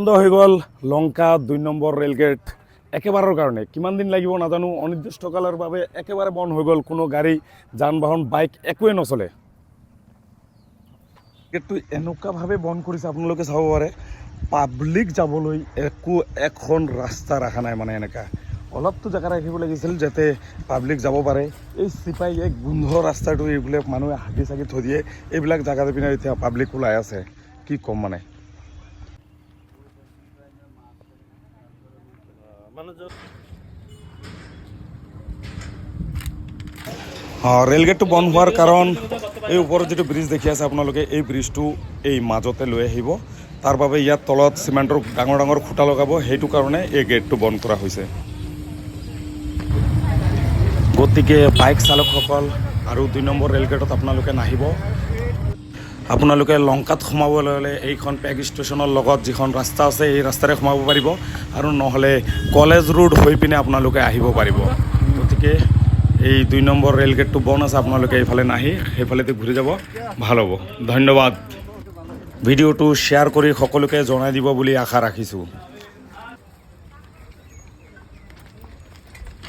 বন্ধ হৈ গ'ল লংকা ২ নম্বৰ ৰেলগেট একেবাৰৰ কাৰণে। কিমান দিন লাগিব নাজানো, অনিৰ্দিষ্টকালৰ বাবে একেবাৰে বন্ধ হৈ গ'ল। কোনো গাড়ী, যান বাহন, বাইক একোৱে নচলে। গেটটো এনেকুৱাভাৱে বন্ধ কৰিছে, আপোনালোকে চাব পাৰে। পাব্লিক যাবলৈ একো এখন ৰাস্তা ৰখা নাই, মানে এনেকুৱা অলপতো জেগা ৰাখিব লাগিছিল যাতে পাব্লিক যাব পাৰে। এই চিপাই এক গোন্ধ ৰাস্তাটো এইবিলাক মানুহে হাগি চাগি থৈ দিয়ে। এইবিলাক জেগা পিনে এতিয়া পাব্লিক ওলাই আছে, কি ক'ম মানে। ৰেলগেটটো বন্ধ হোৱাৰ কাৰণ এই ওপৰত যিটো ব্ৰিজ দেখি আছে আপোনালোকে, এই ব্ৰিজটো এই মাজতে লৈ আহিব। তাৰ বাবে ইয়াত তলত চিমেণ্টৰ ডাঙৰ ডাঙৰ খুঁটা লগাব, সেইটো কাৰণে এই গেটটো বন্ধ কৰা হৈছে। গতিকে বাইক চালকসকল আৰু ২ নম্বৰ ৰেলগেটত আপোনালোকে নাহিব। আপোনালোকে লংকাত সোমাবলৈ হ'লে এইখন পেগ ষ্টেচনৰ লগত যিখন ৰাস্তা আছে এই ৰাস্তাৰে সোমাব পাৰিব, আৰু নহ'লে কলেজ ৰোড হৈ পিনে আপোনালোকে আহিব পাৰিব। গতিকে এই ২ নম্বৰ ৰেলগেটটো বন্ধ আছে, আপোনালোকে এইফালে নাহি সেইফালেদি ঘূৰি যাব, ভাল হ'ব। ধন্যবাদ। ভিডিঅ'টো শ্বেয়াৰ কৰি সকলোকে জনাই দিব বুলি আশা ৰাখিছোঁ।